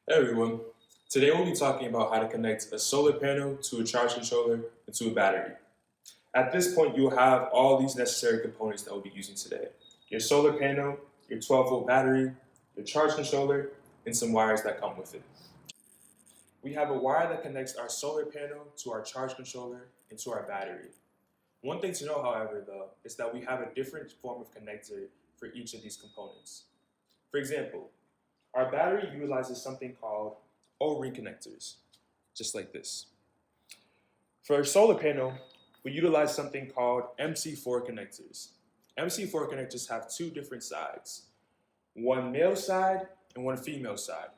Hey everyone, today we'll be talking about how to connect a solar panel to a charge controller and to a battery. At this point, you'll have all these necessary components that we'll be using today. Your solar panel, your 12-volt battery, your charge controller, and some wires that come with it. We have a wire that connects our solar panel to our charge controller and to our battery. One thing to know, however, though, is that we have a different form of connector for each of these components. For example, our battery utilizes something called O-ring connectors, just like this. For our solar panel, we utilize something called MC4 connectors. MC4 connectors have two different sides, one male side and one female side.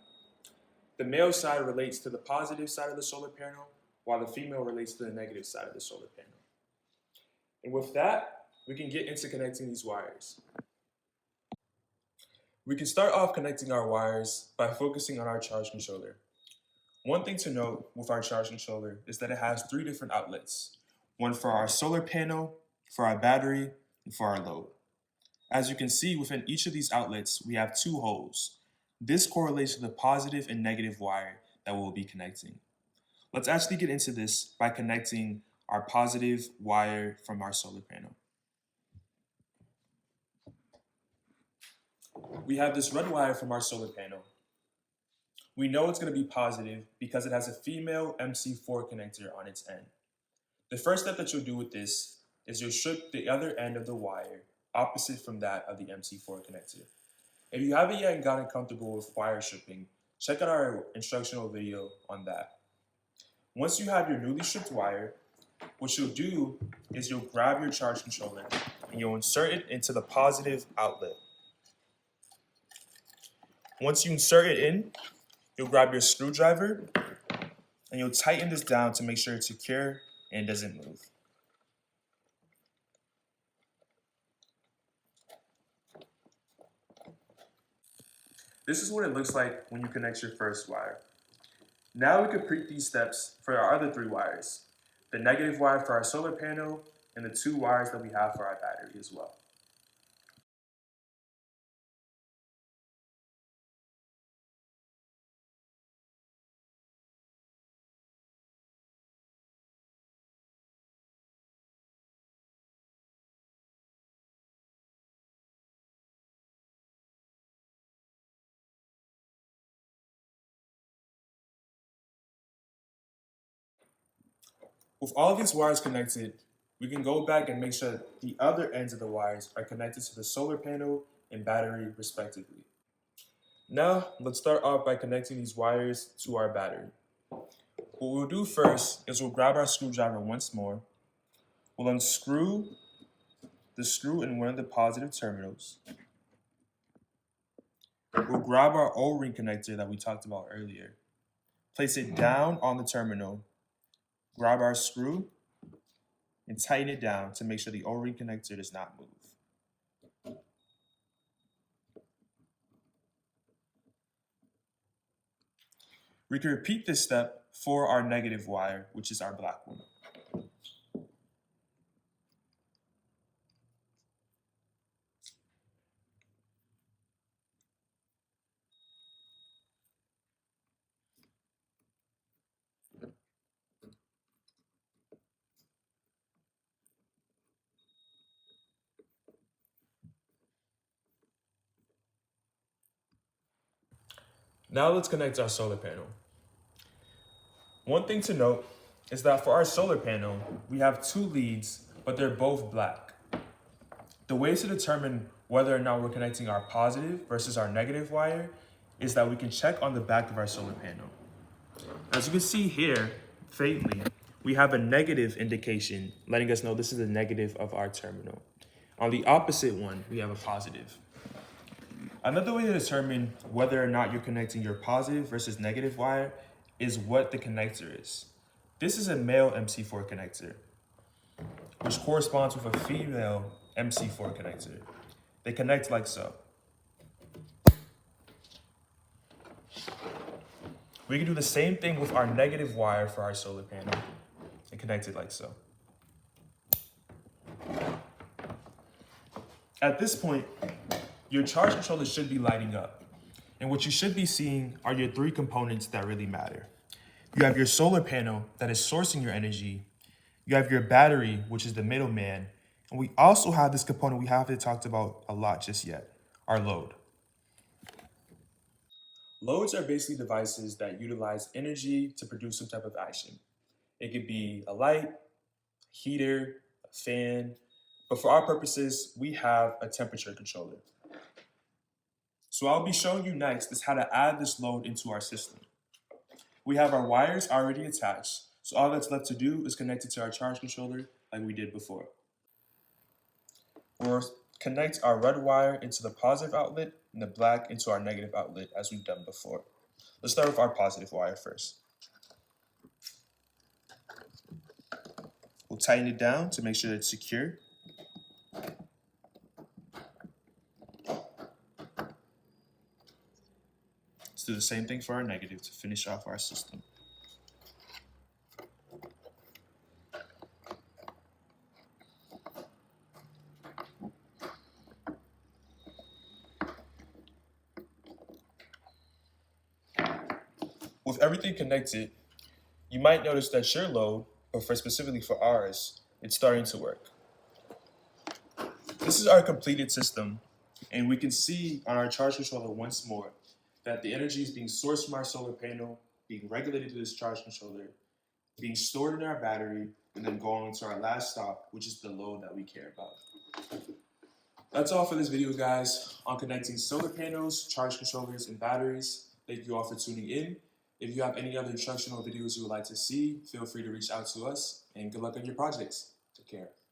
The male side relates to the positive side of the solar panel, while the female relates to the negative side of the solar panel. And with that, we can get into connecting these wires. We can start off connecting our wires by focusing on our charge controller. One thing to note with our charge controller is that it has three different outlets, one for our solar panel, for our battery, and for our load. As you can see, within each of these outlets, we have two holes. This correlates to the positive and negative wire that we'll be connecting. Let's actually get into this by connecting our positive wire from our solar panel. We have this red wire from our solar panel. We know it's going to be positive because it has a female MC4 connector on its end. The first step that you'll do with this is you'll strip the other end of the wire opposite from that of the MC4 connector. If you haven't yet gotten comfortable with wire stripping, check out our instructional video on that. Once you have your newly stripped wire, what you'll do is you'll grab your charge controller and you'll insert it into the positive outlet. Once you insert it in, you'll grab your screwdriver and you'll tighten this down to make sure it's secure and doesn't move. This is what it looks like when you connect your first wire. Now we can repeat these steps for our other three wires, the negative wire for our solar panel and the two wires that we have for our battery as well. With all these wires connected, we can go back and make sure the other ends of the wires are connected to the solar panel and battery respectively. Now, let's start off by connecting these wires to our battery. What we'll do first is we'll grab our screwdriver once more. We'll unscrew the screw in one of the positive terminals. We'll grab our O-ring connector that we talked about earlier. Place it down on the terminal. Grab our screw and tighten it down to make sure the O-ring connector does not move. We can repeat this step for our negative wire, which is our black one. Now let's connect our solar panel. One thing to note is that for our solar panel, we have two leads, but they're both black. The way to determine whether or not we're connecting our positive versus our negative wire is that we can check on the back of our solar panel. As you can see here, faintly, we have a negative indication letting us know this is the negative of our terminal. On the opposite one, we have a positive. Another way to determine whether or not you're connecting your positive versus negative wire is what the connector is. This is a male MC4 connector, which corresponds with a female MC4 connector. They connect like so. We can do the same thing with our negative wire for our solar panel and connect it like so. At this point, your charge controller should be lighting up. And what you should be seeing are your three components that really matter. You have your solar panel that is sourcing your energy. You have your battery, which is the middleman. And we also have this component we haven't talked about a lot just yet, our load. Loads are basically devices that utilize energy to produce some type of action. It could be a light, heater, a fan, but for our purposes, we have a temperature controller. So I'll be showing you next is how to add this load into our system. We have our wires already attached, so all that's left to do is connect it to our charge controller like we did before. We'll connect our red wire into the positive outlet and the black into our negative outlet as we've done before. Let's start with our positive wire first. We'll tighten it down to make sure it's secure. Let's do the same thing for our negative to finish off our system. With everything connected, you might notice that your load, but specifically for ours, it's starting to work. This is our completed system, and we can see on our charge controller once more that the energy is being sourced from our solar panel, being regulated to this charge controller, being stored in our battery, and then going to our last stop, which is the load that we care about. That's all for this video, guys, on connecting solar panels, charge controllers, and batteries. Thank you all for tuning in. If you have any other instructional videos you would like to see, feel free to reach out to us, and good luck on your projects. Take care.